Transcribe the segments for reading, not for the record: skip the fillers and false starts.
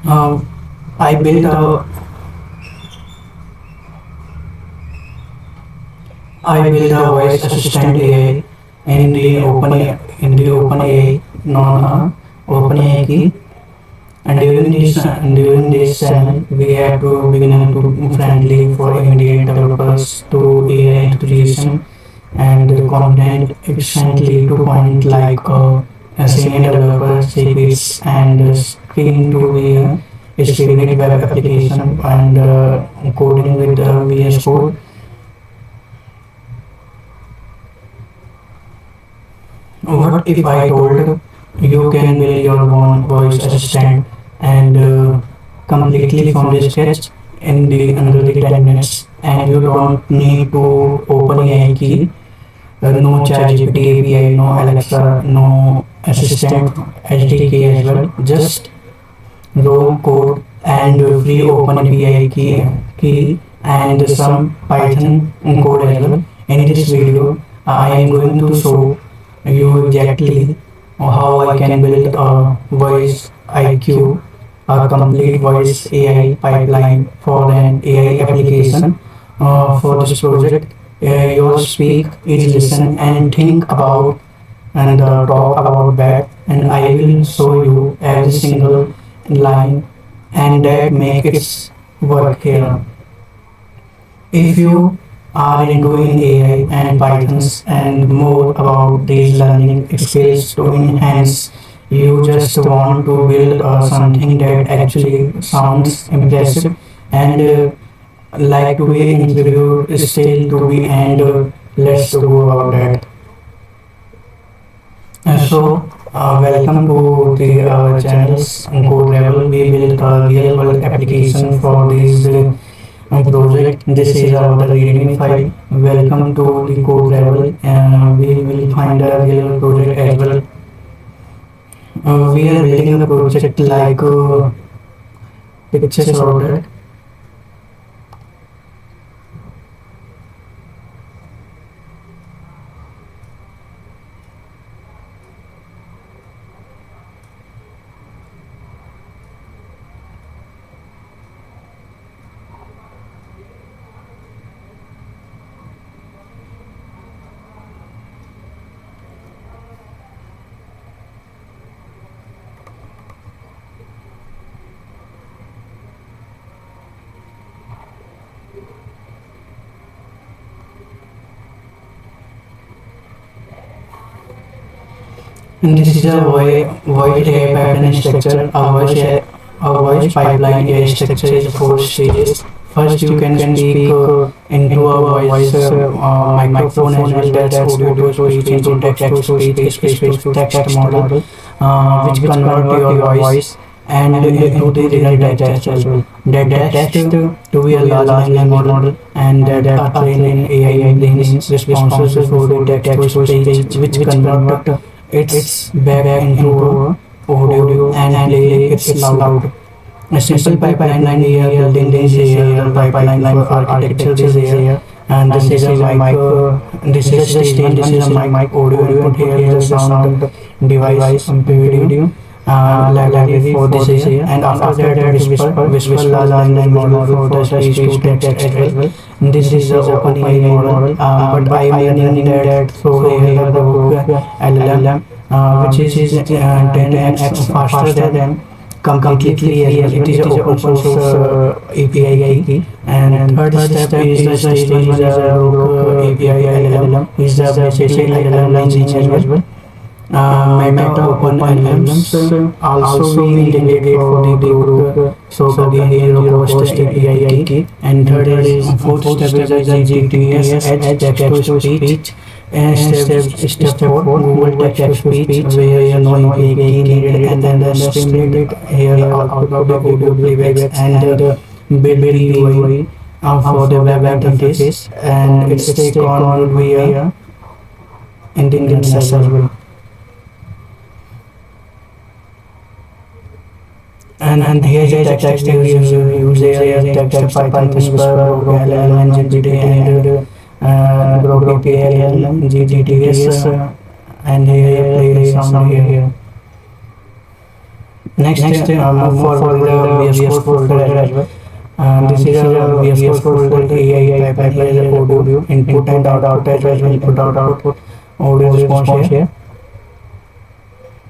Uh, I built a I built a voice assistant AI in the OpenAI non OpenAI key. And during this channel, we have to begin to friendly for immediate developers to AI enthusiasm and confident efficiently to point like a senior developer secrets and speaking to be his favorite web application and coding with VS Code. What if I told you can build your own voice assistant and completely from the scratch in the under the 10 minutes, and you don't need to open AI key, no ChatGPT API, no Alexa, no assistant SDK as well, just raw code and free open API key and some Python code as well. In this video, I am going to show you exactly how I can build a voice IQ, a complete voice AI pipeline for an AI application. For this project, your speak is listen and think about and talk about that, and I will show you every single line and that make it work here. If you are into in AI and Pythons and more about these learning skills to enhance, you just want to build something that actually sounds impressive and like to be interviewed still to be, and let's go about that. Welcome to the our channels Code Level. We build a real world application for this project. This is our README file. Welcome to the Code Level. We will find a real project as well. We are building a project like pictures order. And this is a voice AI pipeline structure. A voice pipeline AI structure is four stages. First, you can speak into a voice microphone as well. That's audio to speech into text to speech to text model, which convert your voice and into the real text as well. That text to be a large language model, and that are trained in AI brings responses for the text to speech, which convert its back into audio and play it's loud. A simple pipeline here, building is here, pipeline for architecture is here, and this is a mic, this is the stage, this is a mic audio input here, the sound device, video, library for this here, and after that whisper large language model for the speech to text as well. This is the OpenAI model, but I am running that through here the LLM, which is 10x faster than completely as well. It is an open source API key. And third step is the stage one is a Grok API LLM, is the basically LLM engine as well. Meta Open LLMs also we integrate for the Grok, so again here robust API key. And third is fourth step is a GTS Edge text to speech. And step 4 Google text to speech, where you know API key needed, and then the stream it here output of the audio playback and the build UI for the web interface, and its take on will be in the internet as well. And here is the text use here text Python Whisper, LLM, GPT, and Grok API, GTS, and here play sound here. Next, move forward with the VS Code folder as well. This is a VS Code folder AI pipeline. Here is a audio input and output as well. Input output audio response here.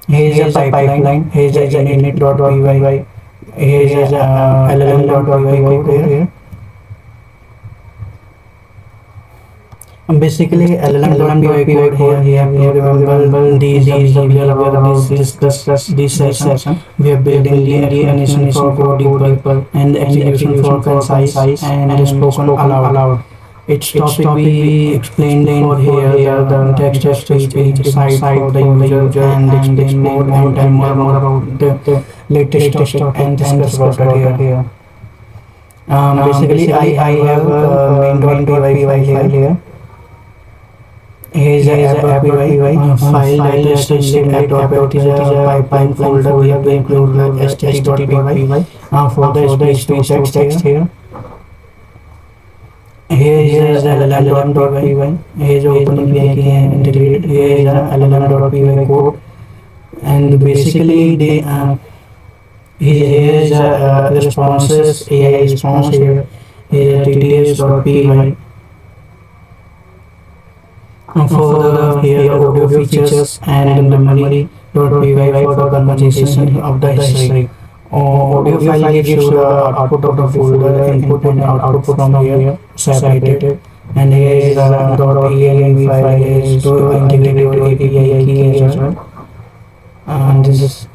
Here is a pipeline. Here is a init.py. Here is a llm.py code here. Basically, LLM.py code here. We have to remember these behavior about this session. We are building the explanation for go deeper and execution for concise and spoken aloud. Its topic we explained for here, the text to speech side for the user and explain more about the latest topic and discuss about it here. Basically, I have main.py file here. Here is a app.py file that is listed app.py is a pipeline folder. We have to include st.py for the speech to text here. Here is a llm.py. Here is OpenAPI key and integrated. Here is a llm.py code, and basically here is a responses AI response here. Here is a tts.py. For the here audio features and memory.py for the conversation of the history. Audio file gives you the output of the folder, input and output from here separated. And here is the .env file is to integrate your API key as well. And this is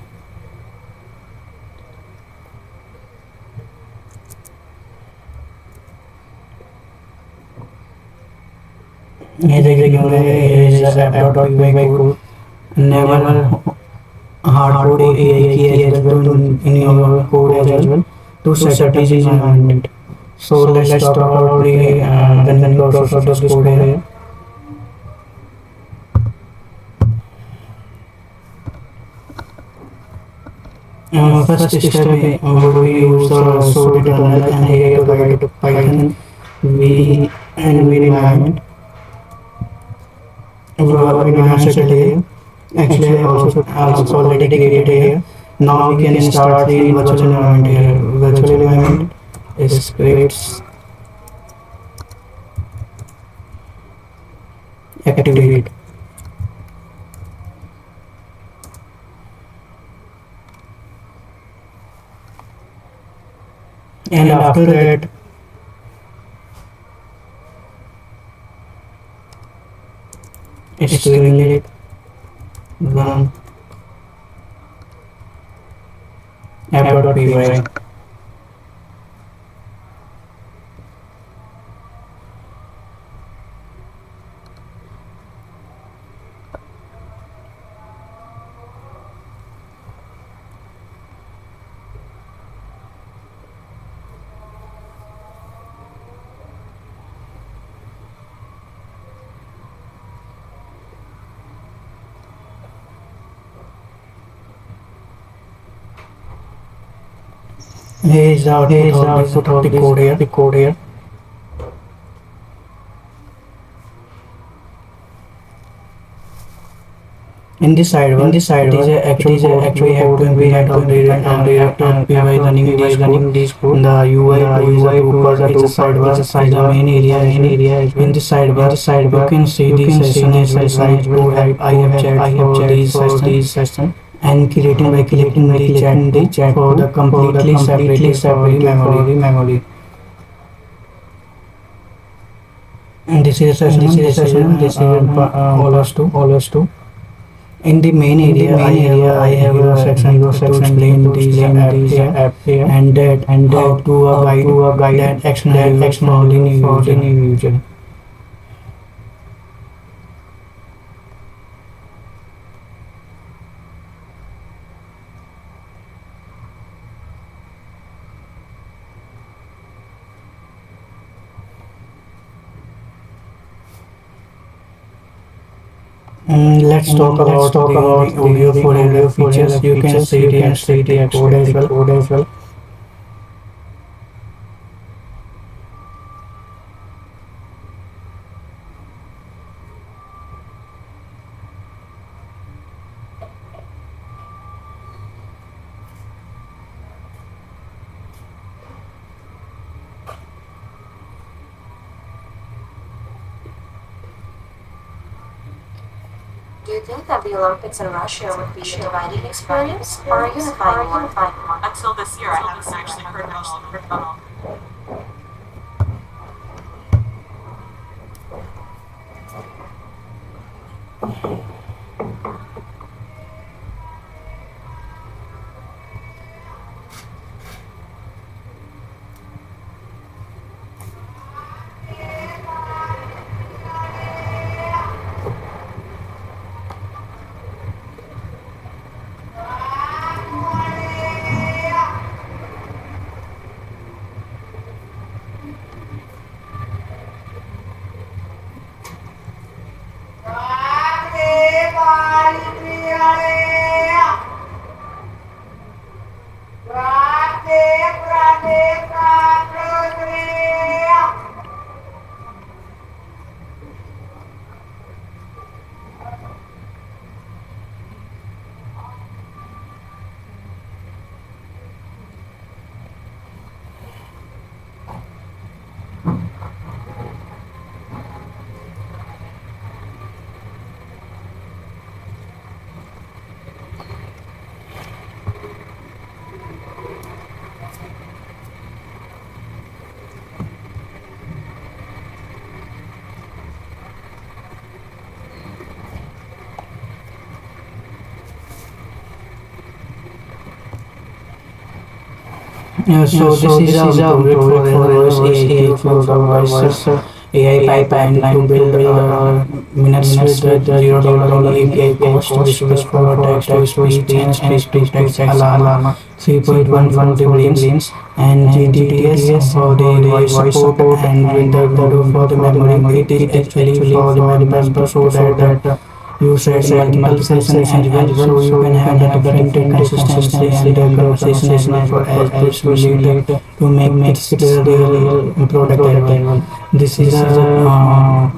here is a app.py code. Never hardcode API key as well in your code as well to set up this environment. So let's talk about the running process of this code here. First step we use the source kernel and here to write Python v and v environment. Settled here. Actually, I also already created here. Now we can start the virtual environment here. Virtual environment is scripts activate. And after that, it's doing it. Run app.py. Here is the output of the code here. In this side, it is actually have to implement of the app.py running these code. The UI is a side the main area. In this side, you can see the session as well. I have checked for these sessions. And creating the chat for the completely separate memory. And this is a session. This is all us to. In the main area, I have a section to explain these app here and that how to guide that action for the new user. Let's talk about the audio features. You can see the code as well. Do you think that the Olympics in Russia would be a dividing experience or a unifying one? Until this year, I haven't actually heard about all. So this is a project for the voice AI to for the voice AI pipeline to build minutes with the $0 only API cost whisper for text to speech and speech to text alarm 3.14 billions and GTTS for the voice support and with the Voodoo for the memory. It is actually for the members so that you said multiple sessions as well, so you can have that different consistency and conversation as well for as this will lead to make it the real product as well. This is a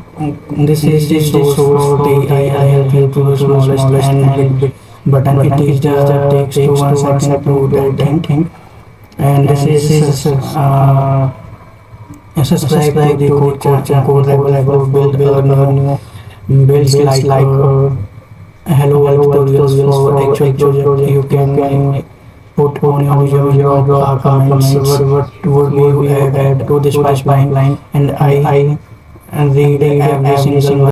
this is the source for the AI help you to the smallest and big button. It is just that takes to 1 second to do that thing. And this is subscribe to the code level build new builds like hello world tutorials for actual project. You can put on your comments what would you add to this pipeline, and I read every single